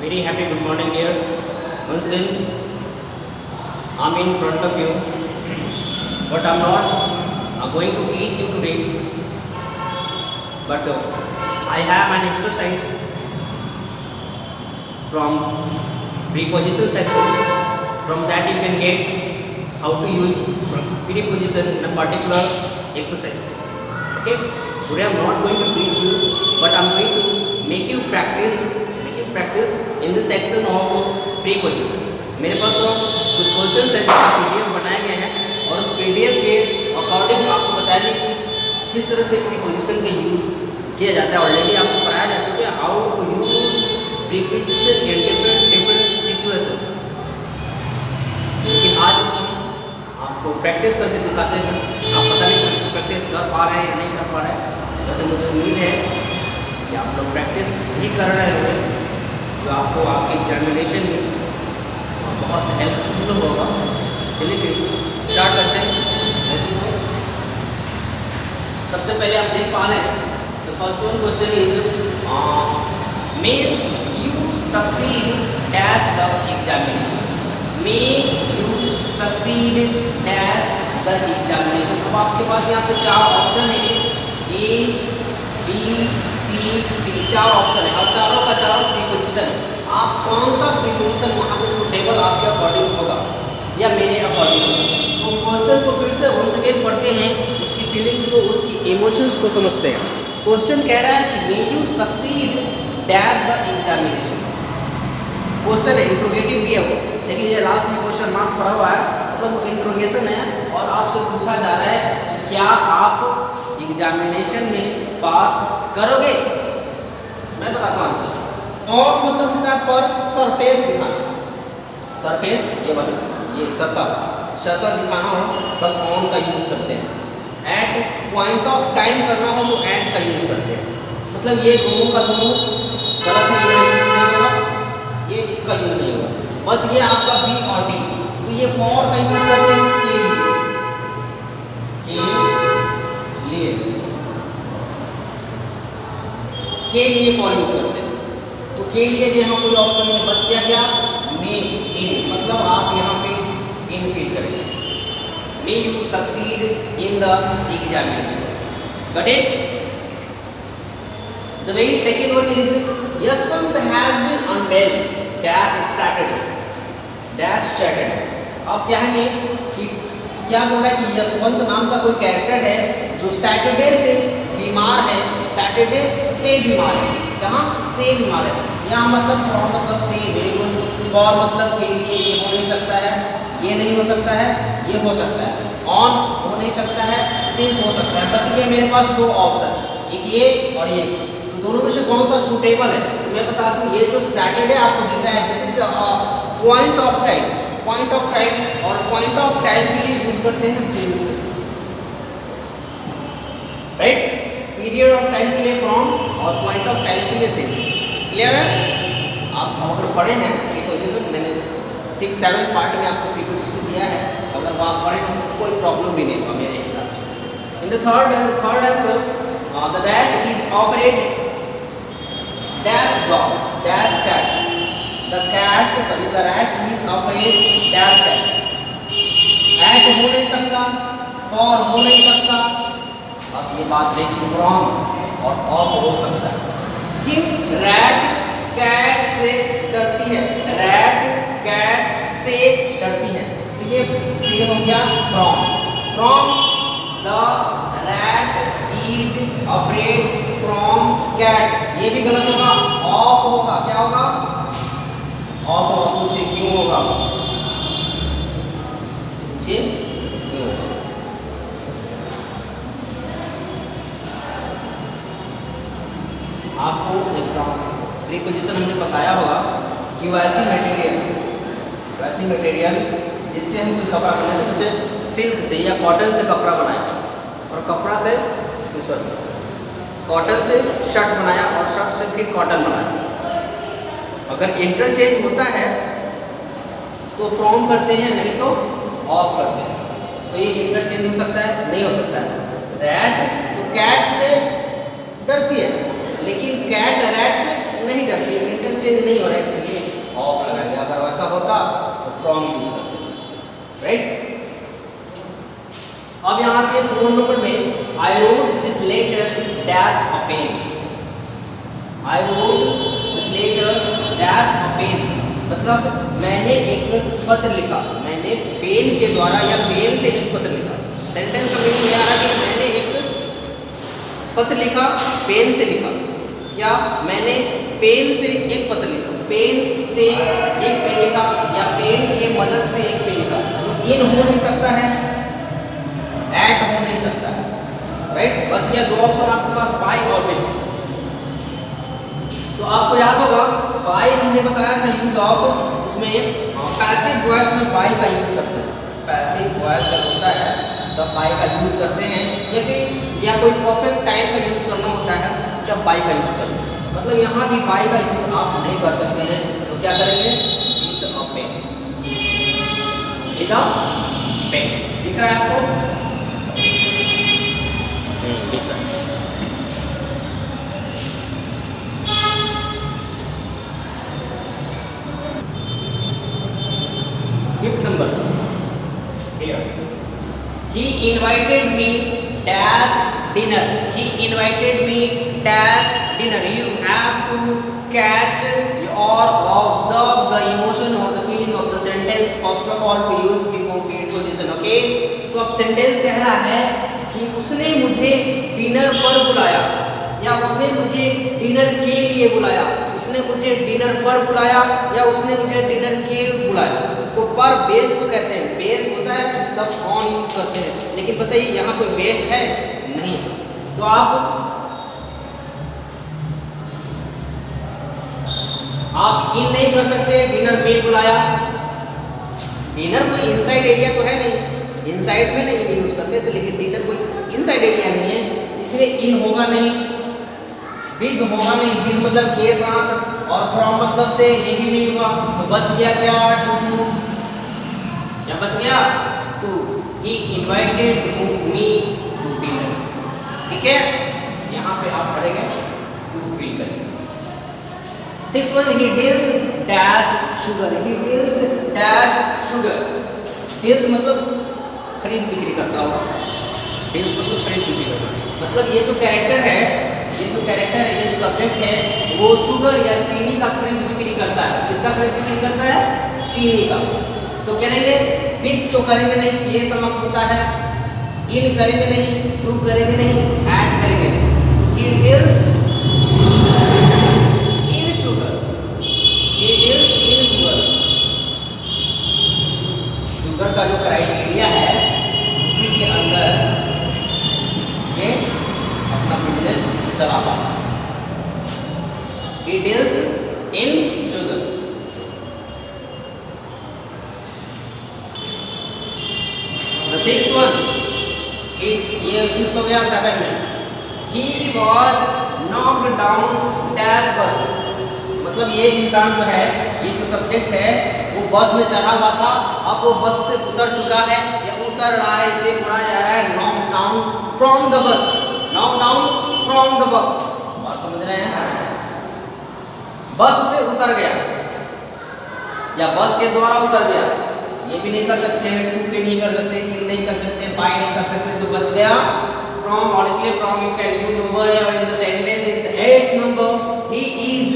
Very happy good morning dear. Once again I'm in front of you, but I'm not going to teach you today, but I have an exercise from preposition section. From that you can get how to use preposition in a particular exercise. Okay, today I'm not going to teach you, but I'm going to make you practice in the section of preposition. मेरे पास कुछ question है जिसका PDF बनाया गया है और उस PDF के अकॉर्डिंग आपको बताया कि किस तरह से प्रीपोजिशन का यूज किया जाता है. ऑलरेडी आपको पढ़ाया जा चुका है how to use preposition in different situation, लेकिन आज इसको आपको प्रैक्टिस करके दिखाते हैं. आप पता नहीं प्रैक्टिस कर पा रहे हैं या नहीं कर पा रहे हैं, वैसे मुझे उम्मीद है कि आप लोग प्रैक्टिस ही कर रहे होंगे, जो आपको आपके एग्जामिनेशन में बहुत हेल्पफुल होगा. चलिए फिर स्टार्ट करते हैं. ऐसे सबसे पहले आप देख पा रहे हैं the first one question is may you succeed as the examination. May you succeed as the examination. अब आपके पास यहाँ पे चार ऑप्शन है, ए बी सी डी, चार ऑप्शन है और चारों का चारों प्रीपोजिशन है. आप कौन सा प्रीपोजिशन वहाँ पे सुटेबल आपके अकॉर्डिंग होगा या मेरे अकॉर्डिंग होगा. तो क्वेश्चन को फिर से वंस अगेन पढ़ते हैं, उसकी फीलिंग्स को, उसकी इमोशंस को समझते हैं. क्वेश्चन कह रहा है कि मे you succeed dash the examination. Question है, इंट्रोगेटिव भी है वो, लेकिन ये लास्ट में क्वेश्चन मार्क पड़ा हुआ है, मतलब वो इंट्रोगेशन है और आपसे पूछा जा रहा है क्या आप एग्जामिनेशन में पास करोगे. मैं बताता हूँ आंसर. और मतलब होता है पर सरफेस दिखाना. सरफेस ये वाला, ये सतह दिखाना हो तब ऑन का यूज करते हैं. एट पॉइंट ऑफ टाइम करना हो तो एट का यूज करते हैं. मतलब ये दोनों का दोनों गलत है, ये यूज नहीं होगा, ये इसका यूज नहीं होगा. बच गया आपका बी और डी, तो ये फॉर का यूज करते हैं के लिए फॉर यूज करते हैं. तो के लिए यहाँ कोई ऑप्शन नहीं, बच गया क्या मे इन, मतलब आप यहाँ पे इन फिल करेंगे. May you succeed in the examination. Got it. The very second one is Yashwant has been unveil dash Saturday. अब क्या है कि क्या बोल रहा है कि यशवंत नाम का कोई कैरेक्टर है जो सैटरडे से बीमार है. सैटरडे से बीमार है, कहाँ से बीमार है. यहाँ मतलब फ्रॉम मतलब से, वेरी गुड. फॉर मतलब के लिए, ये हो नहीं सकता है, ये नहीं हो सकता है, ये हो सकता है. ऑन हो नहीं सकता है, सिंस हो सकता है. बच गया मेरे पास दो ऑप्शन, एक ये और ये. तो दोनों में से कौन सा सूटेबल है. तो मैं बता दूँ, ये जो सैटरडे आपको दिख रहा है this is point of time. Point of time और पॉइंट ऑफ टाइम के लिए यूज करते हैं since, right. Period of time के लिए फ्रॉम और पॉइंट ऑफ टाइम के लिए सिंस. क्लियर है. आप अगर पढ़े हैं प्रीपोजिशन, मैंने 6-7 पार्ट में आपको प्रीपोजिशन दिया है, अगर वो आप पढ़े हैं तो कोई प्रॉब्लम भी नहीं होगा मेरे हिसाब से. In the third answer, the rat is operate dash dog dash cat. The rat is operate dash cat. At हो नहीं सकता, फॉर हो नहीं सकता. अब ये बात देखिए, फ्रॉम और ऑफ हो सकता है. क्यों. रैट कैट से डरती है, रैट कैट से डरती है, तो ये से हो गया from. The rat is afraid from cat, ये भी गलत होगा. ऑफ होगा, क्या होगा, ऑफ होगा. पूछे क्यों होगा, पूछे क्यों होगा. आपको प्रीपोजिशन हमने बताया होगा कि वैसी मटेरियल जिससे हम कोई कपड़ा बनाए, जैसे सिल्क से या कॉटन से कपड़ा बनाया और कपड़ा से कॉटन से शर्ट बनाया और शर्ट से फिर कॉटन बनाया. अगर इंटरचेंज होता है तो फ्रॉम करते हैं, नहीं तो ऑफ करते हैं. तो ये इंटरचेंज हो सकता है, नहीं हो सकता है. रैट तो कैट से डरती है, लेकिन कैट रैट से नहीं डरती है, इंटरचेंज नहीं हो रहा है. इसलिए होता तो फ्रॉम यूज करते, राइट। अब यहाँ के 4 नंबर में I wrote this letter dash a pen, I wrote this letter dash a pen, मतलब मैंने एक पत्र लिखा, मैंने पेन के द्वारा या पेन से एक पत्र लिखा। सेंटेंस का मीनिंग ये आ रहा है कि मैंने एक पत्र लिखा, पेन से लिखा, या मैंने पेन से एक पत्र लिखा, पेन से एक पेन लिखा, या पेन की मदद से एक पेन लिखा। इन हो नहीं सकता है, एट हो नहीं सकता है, राइट। बच गया 2 ऑप्शन आपके पास, बाय और विद। तो आपको याद होगा बाय हमने बताया था यूज ऑफ, इसमें पैसिव वॉइस में बाय का यूज करते हैं। पैसिव वॉइस जब होता है तब बाय का यूज करते हैं, या कोई परफेक्ट टाइम का यूज करना होता है तब बाय का यूज करते हैं। मतलब यहाँ भी बाय का यूज आप नहीं कर सकते हैं, तो क्या करेंगे, with a pen, with a pen. दिख रहा है आपको? दिख रहा है। Fifth number here. He invited me dash dinner. He invited me dash dinner. You have to catch or observe the emotion or the feeling of the sentence first of all to use before preposition. Okay? तो अब sentence कह रहा है कि उसने मुझे dinner पर बुलाया, या उसने मुझे डिनर के लिए बुलाया, उसने मुझे डिनर पर बुलाया, या उसने मुझे डिनर के बुलाया। तो पर बेस को कहते हैं, बेस होता है तब ऑन यूज करते हैं, लेकिन बताइए यहाँ कोई बेस है नहीं, तो आप इन नहीं कर सकते, डिनर में बुलाया। डिनर कोई इनसाइड एरिया तो है नहीं, इनसाइड में नहीं यूज करते, तो लेकिन डिनर कोई इनसाइड एरिया नहीं है, इसलिए इन होगा नहीं, विद होगा नहीं, विद मतलब के साथ, और फ्रॉम मतलब से, ये भी नहीं होगा। तो बच गया क्या, टू, क्या बच गया, to. He invited me to dinner, ठीक है। यहाँ पे आप पढ़ेंगे टू फिल करेंगे। 6th one, he deals dash sugar, he deals dash sugar, deals मतलब खरीद बिक्री करता होगा, डील्स मतलब खरीद बिक्री करना, मतलब ये जो कैरेक्टर है, ये जो कैरेक्टर है, ये जो सब्जेक्ट है, वो शुगर या चीनी का खरीद बिक्री करता है। किसका खरीद बिक्री करता है, चीनी का। तो करेंगे विद तो करेंगे नहीं, ये समाप्त होता है, इन करेंगे नहीं, टू करेंगे नहीं, ऐड करेंगे नहीं। He deals in sugar, he deals in sugar, sugar का जो क्राइटेरिया है उसी के अंदर ये अपना बिजनेस चला पाता। He deals in sugar. The 6th one, ये 6 हो गया। 7 में he was knocked down dash bus, मतलब ये इंसान जो है, ये जो सब्जेक्ट है, वो बस में चढ़ा हुआ था, अब वो बस से उतर चुका है या उतर रहा है, इसे बोला जा रहा है knocked down from the bus, knocked down from the bus। बात समझ रहे हैं? बस से उतर गया या बस के द्वारा उतर गया, ये भी नहीं कर सकते हैं, टू के नहीं कर सकते, इन नहीं कर सकते, बाय नहीं कर सकते, तो बच गया from, और इसलिए from you can use over here in the sentence in the 8th number, he is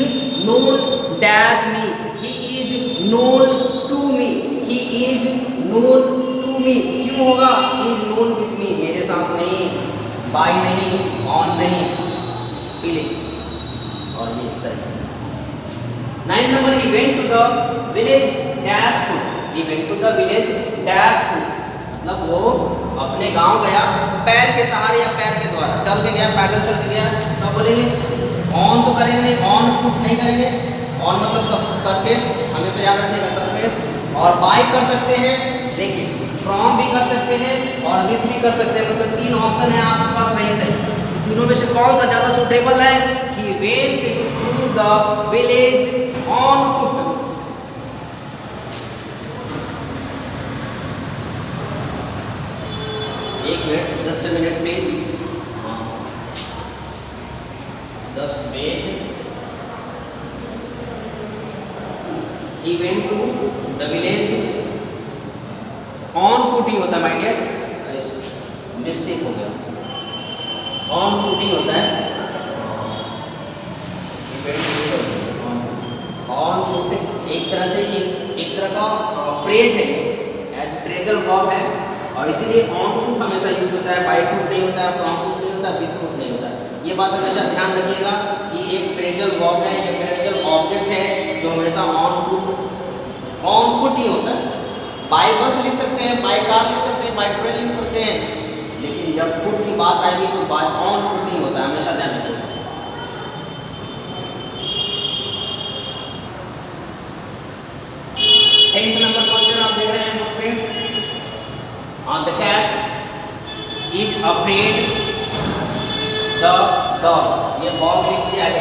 known dash me, he is known to me, he is known to me, क्यों होगा, he is known with me, मेरे साथ नहीं, by नहीं, on नहीं, feeling, और ये सही। 9th number, he went to the village dash to, he went to the village dash to, मतलब वो अपने गांव गया पैर के सहारे या पैर के द्वारा, चल के गया, पैदल चल के गया। तो बोलेंगे ऑन तो करेंगे नहीं, ऑन फुट नहीं करेंगे, ऑन मतलब सरफेस, हमेशा याद रखिएगा सरफेस, और बाय कर सकते हैं, लेकिन फ्रॉम भी कर सकते हैं और विथ भी कर सकते हैं, मतलब 3 ऑप्शन है आपके पास सही सही। तीनों में से कौन सा ज़्यादा सूटेबल है, he went to the village on foot। एक minute, just a minute please, just wait. he went to the village on foot ही होता है माय डियर, मिस्टेक हो गया, on foot ही होता है, ऑन फुट एक तरह से एक तरह का फ्रेज है, एज फ्रेजल वर्ब है, और इसीलिए ऑन फुट हमेशा यूज होता है, बाय फुट नहीं होता है, फ्रॉम फुट नहीं होता है, विद फुट नहीं होता है। ये बात हमेशा ध्यान रखिएगा कि एक फ्रेजल वर्ब है, ये फ्रेजल ऑब्जेक्ट है जो हमेशा ऑन फुट ही होता है। बाय बस लिख सकते हैं, बाय कार लिख सकते हैं, बाय ट्रेन लिख सकते हैं, लेकिन जब फुट की बात आएगी तो बाय ऑन फुट ही होता है, हमेशा ध्यान रखिएगा। 10th नंबर क्वेश्चन आप देख रहे हैं बुक पे, the cat is afraid the dog, ये डॉग लिख दिया है,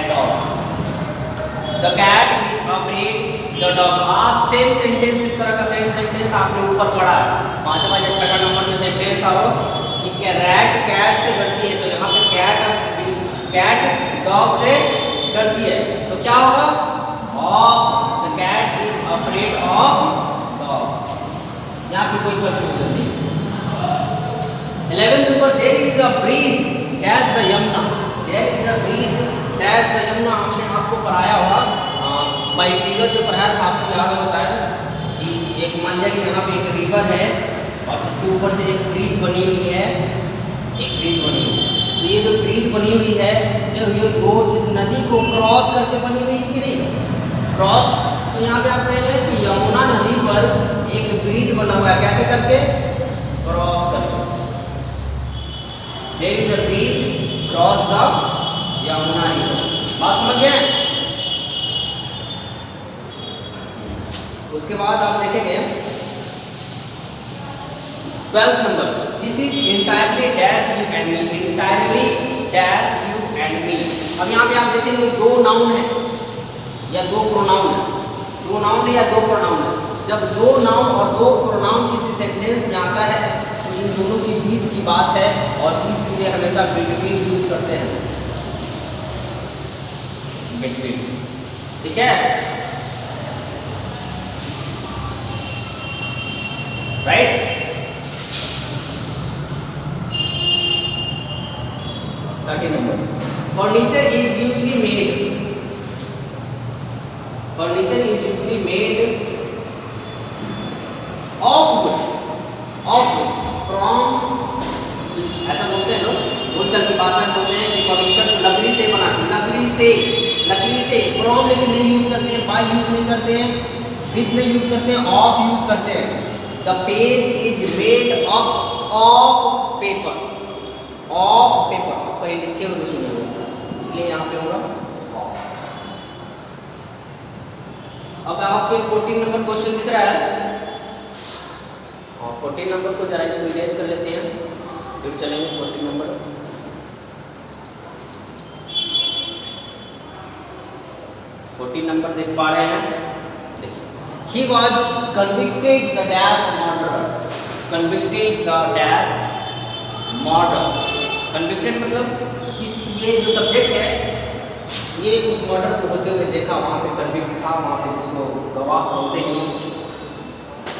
dog, the cat is afraid the dog. आप सेम सेंटेंस, इस तरह का सेम सेंटेंस आपने ऊपर पढ़ा है, 5वां या 6वां नंबर में सेंटेंस था वो कि रैट कैट से डरती है, तो यहाँ पे कैट डॉग से डरती है, तो क्या होगा, of the cat is afraid of dog, यहाँ पे कोई कंफ्यूजन नहीं। 11th number, there is a bridge dash the Yamuna, there is a bridge dash the Yamuna, हमने आपको पढ़ाया होगा बाय फिगर, जो पढ़ाया था आपको याद हो शायद कि एक मान लिया कि यहाँ पे एक रिवर है और इसके ऊपर से एक ब्रिज बनी हुई है, एक ब्रिज बनी हुई है, तो ये जो ब्रिज बनी हुई है वो इस नदी को क्रॉस करके बनी हुई है कि नहीं, क्रॉस, तो यहाँ पे आप कहेंगे कि यमुना नदी पर एक ब्रिज बना हुआ है, कैसे करके, क्रॉस करके, there is a bridge cross the Yamuna river, बात समझ गए। उसके बाद आप देखेंगे 12th number, this is entirely dash you and me, entirely dash you and me. अब यहाँ पे आप देखेंगे दो नाउन है या दो प्रोनाउन है, प्रोनाउन है या दो प्रोनाउन है। जब दो नाउन और दो प्रोनाउन किसी सेंटेंस में आता है तो इन दोनों के बीच की बात है, और बीच के लिए हमेशा बिटवीन यूज करते हैं, बिटवीन, ठीक है, right. Second number, furniture is usually made, furniture is usually made of would, from, ऐसा बोलते हैं लोग, बोलचाल की भाषा में बोलते हैं कि फर्नीचर तो लकड़ी से बना, लकड़ी से, फ्रॉम लेकिन नहीं यूज करते हैं, बाय यूज नहीं करते हैं, विद नहीं यूज करते हैं, ऑफ यूज करते हैं। The page is made up of paper, कहीं लिखे हुए सुने हुए, इसलिए यहाँ पे होगा ऑफ। अब आपके 14 नंबर क्वेश्चन दिख रहा है, और 14 नंबर को जरा इसमें रिवाइज कर लेते हैं, फिर चलेंगे 14 नंबर। देख पा रहे हैं, he was convicted the dash murder, convicted the dash murder, convicted मतलब ये जो सब्जेक्ट है ये उस मर्डर को होते हुए देखा, वहाँ पे कन्विक्ट था, वहाँ पे जिसको गवाह होते ही,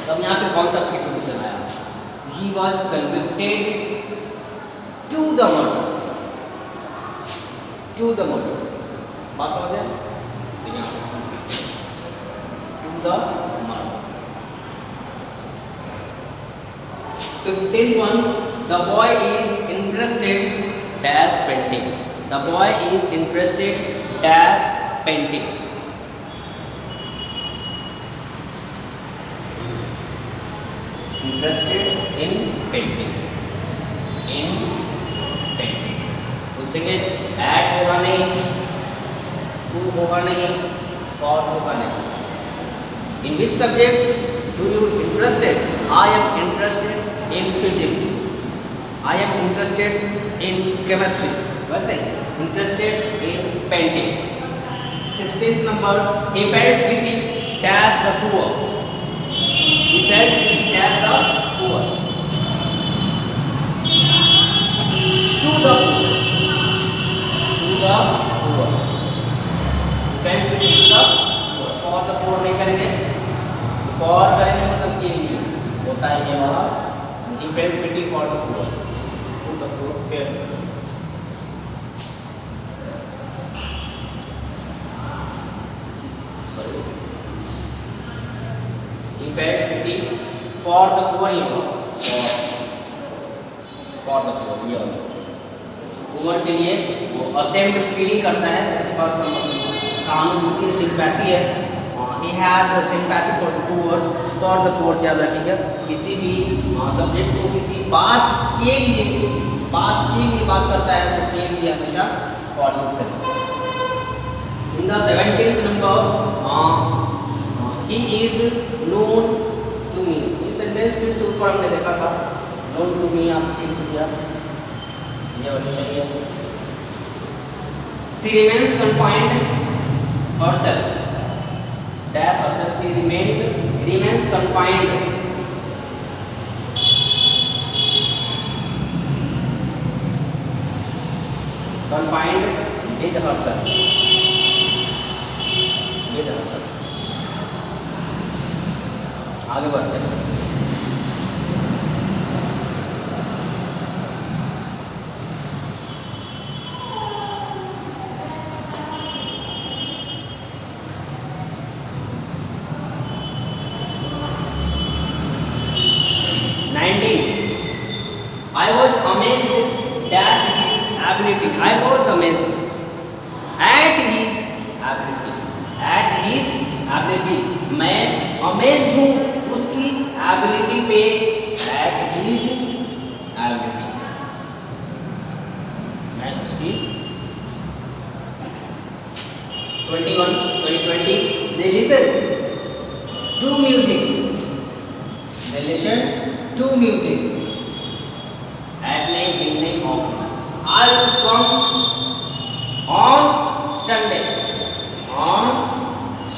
तब यहाँ पे कौन सा प्रीपोजिशन आया, he was convicted to the murder, बात समझ आए, to the murder। 15th one, the boy is interested dash painting, the boy is interested dash painting, interested in painting, पूछेंगे at होगा नहीं, to होगा नहीं, for होगा नहीं। In which subject do you interested? I am interested in physics, I am interested in chemistry, वैसे interested in painting। 16th number, he felt pity dash the poor, he felt pity dash the poor, to the poor, he felt pity to the poor, he felt pity for the poor. Who the poor felt. Sorry. He felt pity for the poor, you know. For the poor, yeah. Poor के लिए वो ashamed feeling करता है, उसके पास सहानुभूति sympathy है. He had sympathy for the poor. For the poor याद रखिएगा, किसी भी सब्जेक्ट को किसी बात के लिए बात करता है तो के लिए हमेशा for यूज करें. In the 17th number, he is known to me. ये सेंटेंस फिर से ऊपर हमने देखा था. known to me आप फील किया, ये वाली सही है. She remains confined herself. Dash herself. She remains confined. Confined with herself. With herself. आगे बढ़ते हैं. I was amazed at his ability. I was amazed at his ability. At his ability. मैं amazed हूँ उसकी ability पे. At his ability. मैं उसकी 20. They listen to music. They listen to music. At night, evening, often. I will come on Sunday. On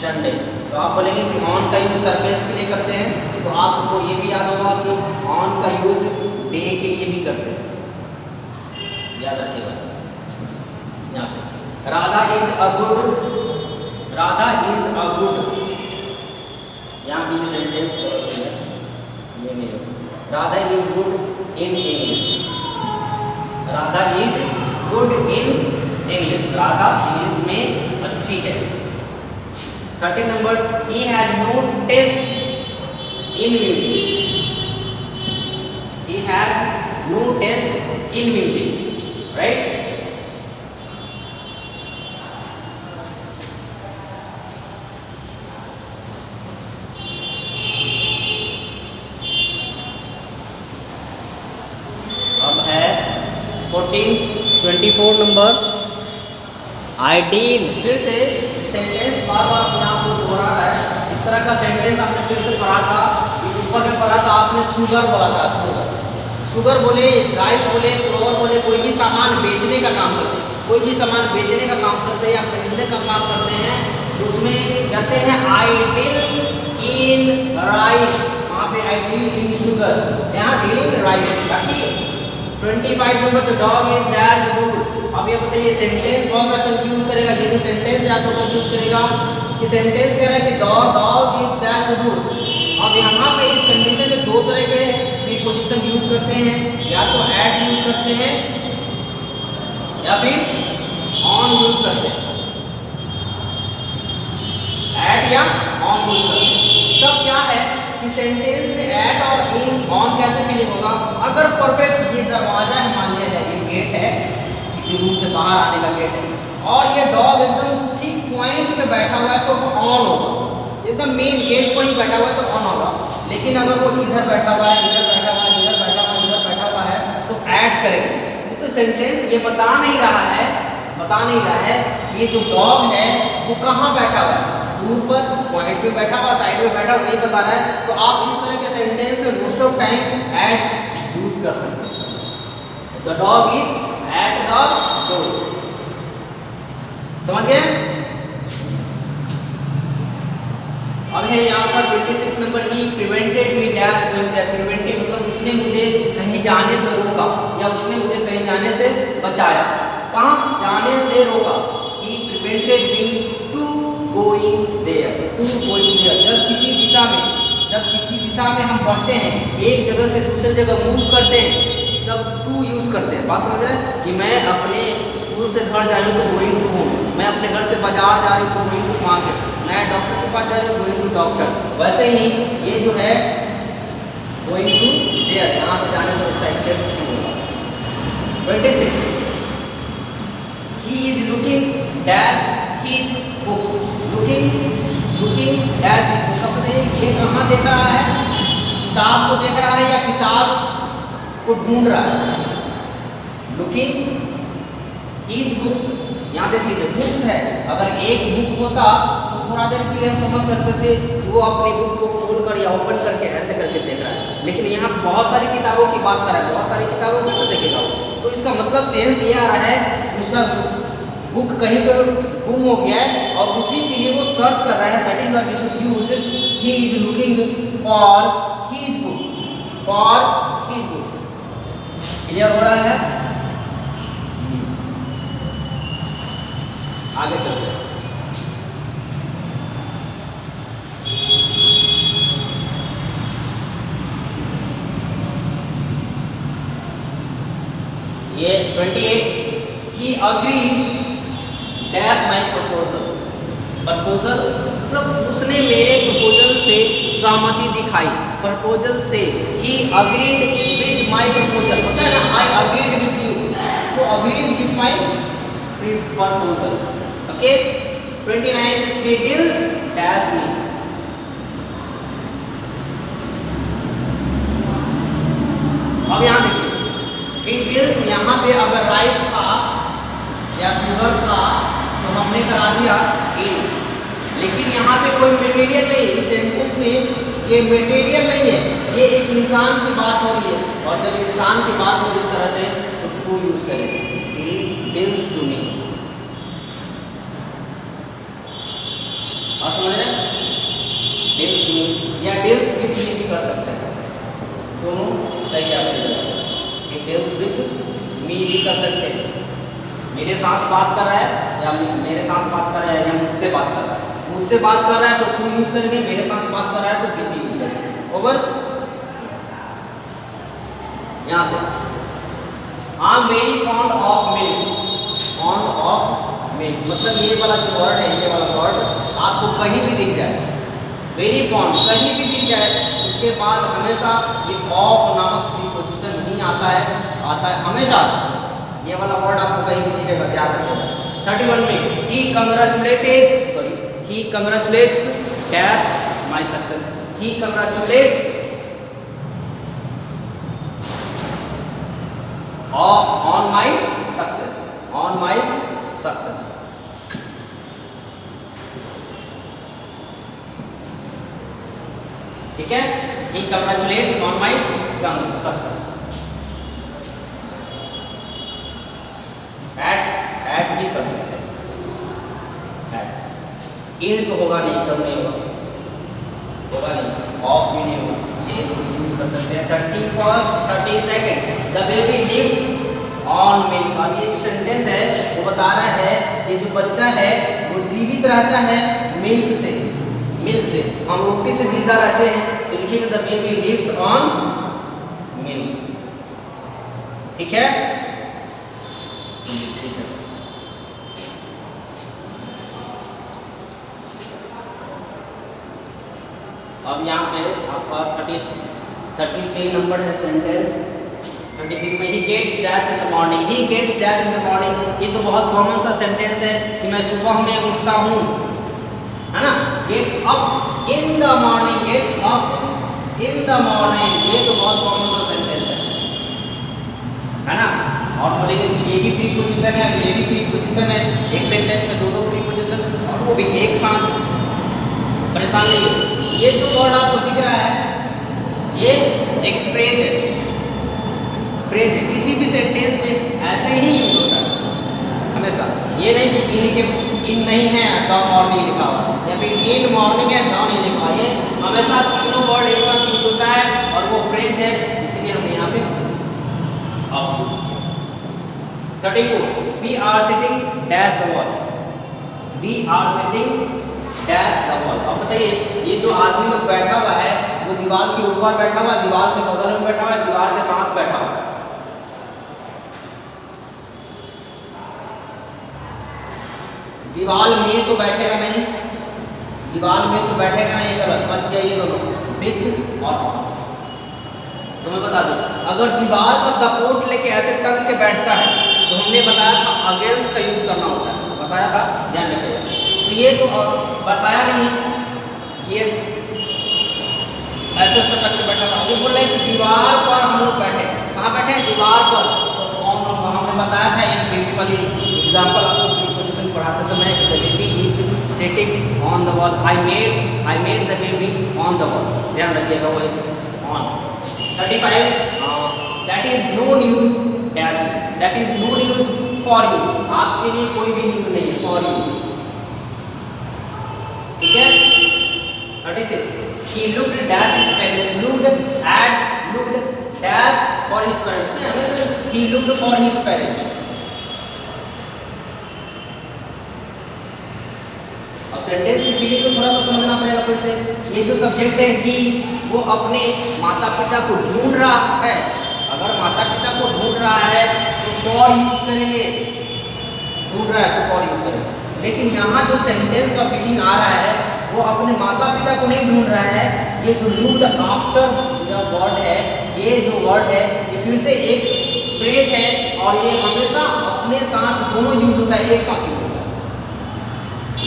Sunday. तो आप बोलेंगे कि on का यूज सरफेस के लिए करते हैं, तो आपको ये भी याद होगा कि on का यूज डे के लिए भी करते हैं. याद रखिएगा. यहाँ पे Radha is a good. Radha is a good. यहाँ पे ये सेंटेंस है, ये नहीं होगा. Radha is good in English. Radha is good in English. Radha English में अच्छी है. 30 number, he has no taste in music. He has no taste in music, right? अब है 24 नंबर. आइडियल. फिर से सेंटेंस बार बार अपने आप को दोहरा रहा है. इस तरह का सेंटेंस आपने फिर से पढ़ा था. ऊपर में पढ़ा था आपने शुगर बोला था. शुगर बोले, राइस बोले, फ्लोर बोले, कोई भी सामान बेचने का काम करते हैं. कोई भी सामान बेचने का काम करते हैं या खरीदने का काम करते हैं, तो उसमें कहते हैं आइडियल इन राइस. वहाँ पे आइडियल इन शुगर, यहाँ डीलिंग राइस. बाकी 25 number, the dog is that good. अब ये बताइए सेंटेंस बहुत सा कंफ्यूज करेगा. ये जो सेंटेंस है आपको कंफ्यूज करेगा कि सेंटेंस क्या है कि the dog is that good. अब यहाँ पे इस कंडीशन में दो तरह के प्रीपोजिशन यूज करते हैं. या तो एट यूज करते हैं या फिर ऑन यूज करते हैं. एट या ऑन यूज करते हैं. तब क्या है कि सेंटेंस में एट और इन ऑन कैसे फीलिंग होगा. अगर परफेक्ट ये दरवाजा है, मान लिया जाए ये गेट है, किसी रूम से बाहर आने का गेट है, और ये डॉग एकदम ठीक पॉइंट पे बैठा हुआ है तो ऑन होगा. एकदम मेन गेट पर ही बैठा हुआ है तो ऑन होगा. लेकिन अगर वो इधर बैठा हुआ है, इधर बैठा हुआ है, इधर बैठा हुआ है, इधर बैठा हुआ है, तो ऐड करेंगे. तो सेंटेंस ये बता नहीं रहा है ये जो डॉग है वो कहाँ बैठा हुआ है. ऊपर पॉइंट पे बैठा हुआ, साइड में बैठा हुआ, नहीं बता रहा है. तो आप इस तरह के सेंटेंस में most of time at use कर सकते हैं. The dog is at the door. समझ गए. अब है यहाँ पर 26 नंबर की prevented me dash going there. Prevented मतलब उसने मुझे कहीं जाने से रोका या उसने मुझे कहीं जाने से बचाया. कहाँ जाने से रोका. He prevented me to going there. To going there. जब किसी दिशा में जब किसी दिशा में हम बढ़ते हैं, एक जगह से दूसरी जगह मूव करते हैं, तब टू यूज़ करते हैं। बात समझ रहे हैं कि मैं अपने स्कूल से घर जा रही हूँ तो गोइंग टू होम, मैं अपने घर से बाजार जा रही हूँ तो गोइंग टू मार्केट, मैं डॉक्टर के पास जा रही हूँ गोइंग टू डॉक्टर। वैसे ही ये जो है गोइंग टू देयर, यहाँ से जाने से होता है step 26 he is looking dash his books, looking dash his books. अब बताइए ये कहाँ देख रहा है, किताब को देख रहा है या किताब को ढूंढ रहा है। लुकिंग हिज बुक्स, यहाँ देख लीजिए बुक्स है, अगर एक बुक होता तो थोड़ा देर के लिए हम समझ सकते थे कि वो अपनी बुक को खोल कर या ओपन करके ऐसे करके देख रहा है, लेकिन यहाँ बहुत सारी किताबों की बात कर रहा है, बहुत सारी किताबों कैसे देखेगा वो। तो इसका मतलब सेंस ये आ रहा है कि उसका बुक कहीं पर गुम हो गया है और उसी के लिए वो सर्च कर रहा है। That is why we should use he is looking for his book, for his book. Clear हो रहा है? आगे चलते हैं। ये 28 he agreed dash my proposal. Proposal मतलब उसने मेरे प्रपोजल से सहमति दिखाई, प्रपोजल से। he agreed with my proposal, होता है ना, I agreed with you, तो agreed with my proposal। Okay 29 he deals dash me। अब यहाँ देखिए डिटेल्स, यहाँ पे अगर राइस था या शुगर था तो हमने करा दिया इन, लेकिन यहाँ पे कोई मटेरियल नहीं, इस सेंटेंस में ये मटेरियल नहीं है, ये एक इंसान की बात हो रही है, और जब इंसान की बात हो इस तरह से तो टू यूज करेंगे, डिल्स टू मी। आप समझ रहे हैं? डिल्स टू मी या डिल्स विथ मी भी कर सकते हैं, दोनों सही आपके डिटेल्स विथ मी भी कर सकते हैं। मेरे साथ बात कर रहा है या मेरे साथ बात कर रहा है या मुझसे बात कर रहा है, मुझसे बात कर रहा है तो टू यूज करेंगे, मेरे साथ बात कर रहा है तो विथ यूज करेंगे। ओवर। यहाँ से I am very fond of milk, fond of milk मतलब ये वाला जो वर्ड है, ये वाला वर्ड आपको कहीं भी दिख जाए, वेरी फॉन्ड कहीं भी दिख जाए, उसके बाद हमेशा ये ऑफ नामक प्रीपोजिशन नहीं आता है हमेशा, ये वाला वर्ड आपको कहीं भी दिखेगा, ध्यान रखिएगा। 31 में he congratulates dash my success, he congratulates on my success, on my success। ठीक है, he congratulates on my success। Add भी कर सकते हैं, ऐड इन तो होगा नहीं, कब नहीं होगा नहीं, ऑफ भी नहीं होगा, ये यूज कर सकते हैं। 31st 32nd the baby lives on milk. और ये जो सेंटेंस है वो बता रहा है कि जो बच्चा है वो जीवित रहता है मिल्क से, मिल्क से। हम रोटी से जिंदा रहते हैं तो लिखेंगे the baby lives on milk. ठीक है, ठीक है। अब यहाँ पे आपका 33 नंबर है सेंटेंस। 33 में he gets dash in the morning, he gets dash in the morning. ये तो बहुत कॉमन सा सेंटेंस है कि मैं सुबह में उठता हूँ, है ना। Gets up in the morning, gets up in the morning, ये तो बहुत कॉमन सा सेंटेंस है ना। और बोलेंगे ये भी प्रीपोजिशन है, ये भी प्रीपोजिशन है, एक सेंटेंस में दो प्रीपोजिशन और वो भी एक साथ, परेशान नहीं हो। ये जो वर्ड आपको दिख रहा है ये एक फ्रेज है, फ्रेज है, किसी भी सेंटेंस में ऐसे ही यूज होता है हमेशा। ये नहीं कि इन के इन नहीं है द मॉर्निंग लिखा हुआ, या फिर इन मॉर्निंग है द नहीं लिखा हुआ, ये हमेशा तीनों वर्ड एक साथ यूज होता है और वो फ्रेज है, इसलिए हम यहाँ पे अब यूज किया। 34 we are sitting dash the wall, we are sitting dash the wall। अब बताइए ये जो आदमी लोग बैठा हुआ है वो दीवार के ऊपर बैठा हुआ है, दीवार के बगल में बैठा हुआ है, दीवार के साथ बैठा हुआ है। दीवार में तो बैठेगा नहीं, दीवार में तो बैठेगा नहीं, गलत, बच गया ये दोनों, विथ और ऑन। तो मैं बता दूं, अगर दीवार का सपोर्ट लेके ऐसे टंग के बैठता है तो हमने बताया था अगेंस्ट का यूज करना होता है, बताया था, ध्यान रखिएगा। तो ये तो बताया नहीं कि ये ऐसे टंग के बैठा था, ये बोल रहे हैं कि दीवार पर हम लोग बैठे, कहाँ बैठे हैं, दीवार पर। तो हमने बताया था एक बेसिकली एग्जाम्पल आपको पोजीशन पढ़ाते समय, the baby is sitting on the wall, I made the baby on the wall, ध्यान रखिएगा, वो is on. 35 that is no news dash, that is no news for you, आपके लिए कोई भी न्यूज नहीं, for you, ठीक है। 36 he looked dash his parents, looked dash for his parents, he looked for his parents। अब sentence की feeling को थोड़ा सा समझना पड़ेगा फिर से। ये जो सब्जेक्ट है ही, वो अपने माता पिता को ढूंढ रहा है, अगर माता पिता को ढूंढ रहा है तो फॉर यूज करेंगे, ढूंढ रहा है तो फॉर यूज करेंगे। लेकिन यहाँ जो सेंटेंस का फीलिंग आ रहा है वो अपने माता पिता को नहीं ढूंढ रहा है। ये जो लुक्ड आफ्टर या वर्ड है, ये जो वर्ड है ये फिर से एक फ्रेज है और ये हमेशा अपने साथ दोनों यूज होता है, एक साथ यूज होता है।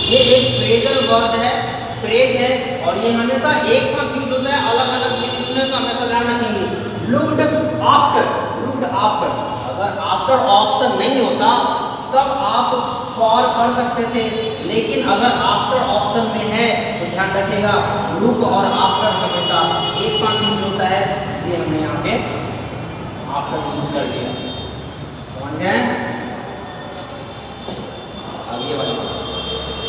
ये एक फ्रेजल वर्ड है, फ्रेज है, और ये हमेशा एक साथ यूज होता है, अलग अलग यूज में तो हमेशा ध्यान रखेंगे। लुक्ड आफ्टर, अगर आफ्टर ऑप्शन नहीं होता तब आप फॉर कर सकते थे, लेकिन अगर आफ्टर ऑप्शन में है तो ध्यान रखिएगा लुक और आफ्टर हमेशा एक साथ यूज होता है, इसलिए हमने यहाँ पे आफ्टर यूज कर दिया, समझ गए। अब ये वाला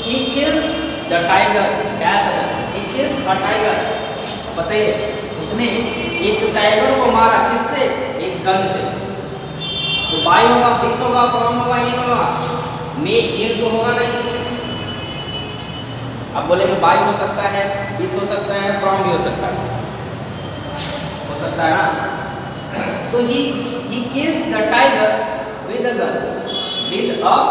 he kills the tiger dash, he kills a tiger, बताइए उसने एक टाइगर को मारा, किससे, एक गन से। तो बाय होगा, बीत होगा, फ्रॉम होगा, इन होगा, मे इन तो होगा नहीं। अब बोलेंगे बाय हो सकता है, बीत हो सकता है, फ्रॉम भी हो सकता है ना। तो he kills the tiger with a gun, with a gun,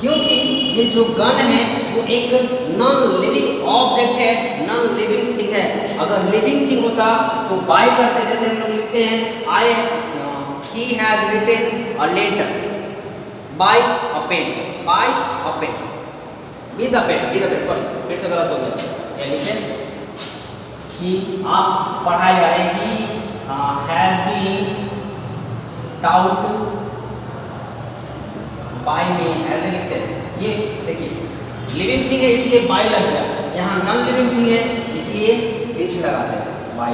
क्योंकि ये जो गन है वो एक नॉन लिविंग ऑब्जेक्ट है, नॉन लिविंग थिंग है। अगर लिविंग थिंग होता तो बाय करते, जैसे हम लोग लिखते हैं he has written a letter by a pen, with a pen, sorry फिर से गलत हो गया, ये लिखे कि आप पढ़ाए जा रहे हैं कि has been taught बाय में, ऐसे लिखते हैं। ये देखिए लिविंग थिंग है इसलिए बाय लग गया, यहाँ नॉन लिविंग थिंग है इसलिए विच लगाते हैं बाय,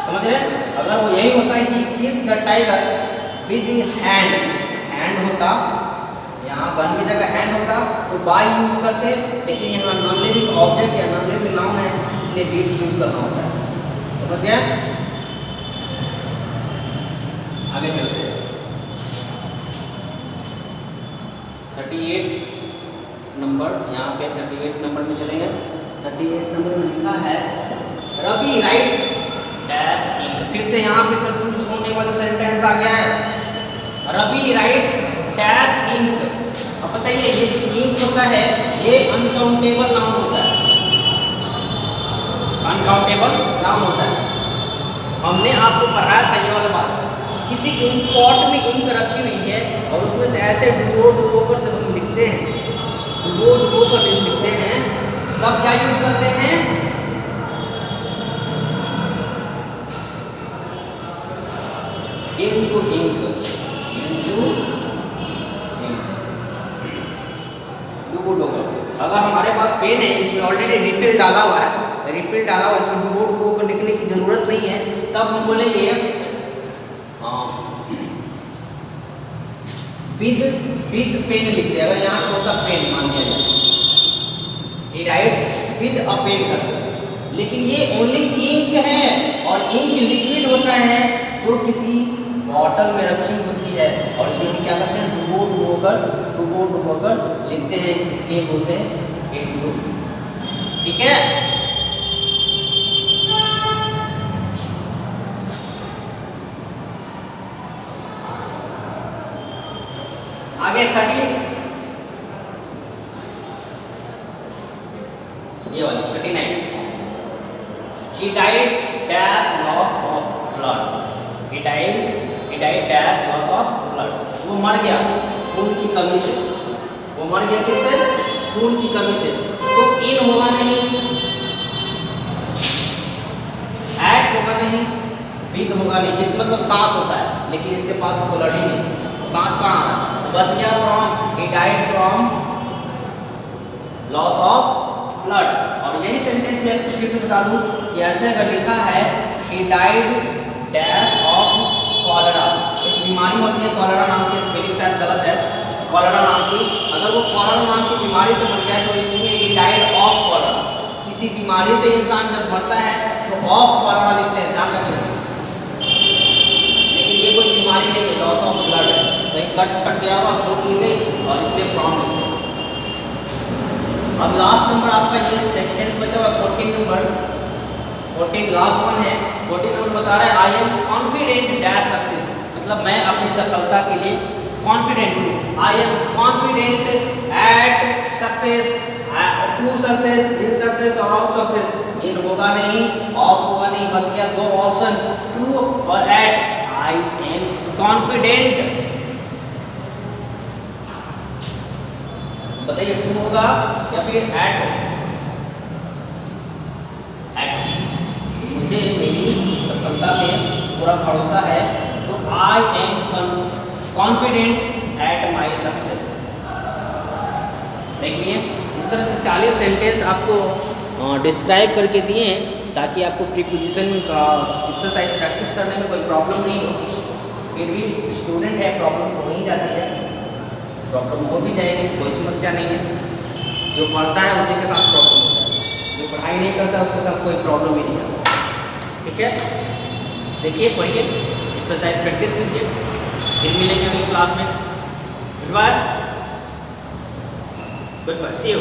समझ रहे हैं। अगर वो यही होता है कि किस द टाइगर विद हैंड होता, यहाँ गन की जगह हैंड होता तो बाय यूज करते, लेकिन यहाँ नॉन लिविंग ऑब्जेक्ट या नॉन लिविंग नाउन है इसलिए विच यूज करना होता है, समझ गया। आगे चलते हैं 38 नंबर, यहाँ पे 38 नंबर में चलेंगे। 38 नंबर में लिखा है रवि राइट्स डैश इंक, फिर से यहाँ पे कंफ्यूज होने वाला सेंटेंस आ गया है, रवि राइट्स डैश इंक। अब बताइए ये जो इंक होता है ये अनकाउंटेबल नाउन होता है, अनकाउंटेबल नाउन होता है। हमने आपको पढ़ाया था ये वाला बात, किसी इंक पॉट में इंक रखी हुई है और उसमें से ऐसे डुबो कर जब हम लिखते हैं, डुबो कर लिखते हैं तब क्या यूज करते हैं, इनटू इंक, डुबो। अगर हमारे पास पेन है इसमें ऑलरेडी रिफिल डाला हुआ है, इसमें डुबो कर लिखने की जरूरत नहीं है, तब हम बोलेंगे विद पेन लिखते हैं। अगर यहाँ पे होता पेन मान लिया जाए, he writes with a pen करते हैं, लेकिन ये ओनली इंक है और इंक लिक्विड होता है जो किसी बॉटल में रखी होती है और इसमें हम क्या करते हैं डुबो कर लिखते हैं, इसके बोलते हैं इनटू ठीक है। आगे 30, ये वाली 39, he died dash loss of blood, he died dash loss of blood, वो मर गया खून की कमी से, वो मर गया किससे? खून की कमी से। तो इन होगा नहीं, एट होगा नहीं, विद होगा नहीं, विद मतलब साथ होता है, लेकिन इसके पास तो ब्लड ही नहीं, तो साथ कहाँ आना? तो बच गया from, he died from loss of blood. और यही सेंटेंस में फिर से बता दूं कि ऐसे अगर लिखा है he died dash of cholera, एक बीमारी होती है कॉलेरा नाम की, स्पेलिंग शायद गलत है, कॉलेरा नाम की, अगर वो कॉलेरा नाम की बीमारी से मर जाए तो लिखेंगे he died of cholera। किसी बीमारी से इंसान जब मरता है तो ऑफ कॉलेरा लिखते हैं, ध्यान रखिए। लेकिन ये कोई बीमारी नहीं है, लॉस ऑफ ब्लड है, कहीं कट छट गया होगा, खून ली गई और इसलिए फ्रॉम लिखते हैं। अब लास्ट नंबर आपका ये सेंटेंस बचा हुआ 14 नंबर, 14 लास्ट वन है। 14 नंबर बता रहा है I am confident dash success, मतलब मैं अपनी सफलता के लिए कॉन्फिडेंट हूँ। I am confident at success, to success, in success और ऑफ सक्सेस, इन होगा नहीं, ऑफ होगा नहीं, बच गया दो ऑप्शन, टू और एट। आई एम कॉन्फिडेंट, बताइए टू होगा या फिर एट होगा? एट। मुझे मेरी सफलता पे पूरा भरोसा है, तो आई am confident at my success. देखिए इस तरह से 40 सेंटेंस आपको डिस्क्राइब करके दिए हैं ताकि आपको प्रीपोजिशन का एक्सरसाइज प्रैक्टिस करने में कोई प्रॉब्लम नहीं हो। फिर भी स्टूडेंट है, प्रॉब्लम हो ही जाती है, प्रॉब्लम हो भी जाएगी, कोई समस्या नहीं है। जो पढ़ता है उसी के साथ प्रॉब्लम होता है, जो पढ़ाई नहीं करता उसके साथ कोई प्रॉब्लम ही नहीं आता। ठीक है, देखिए पढ़िए, एक्सरसाइज प्रैक्टिस कीजिए, फिर मिलेंगे अगली क्लास में। Good bye, see you.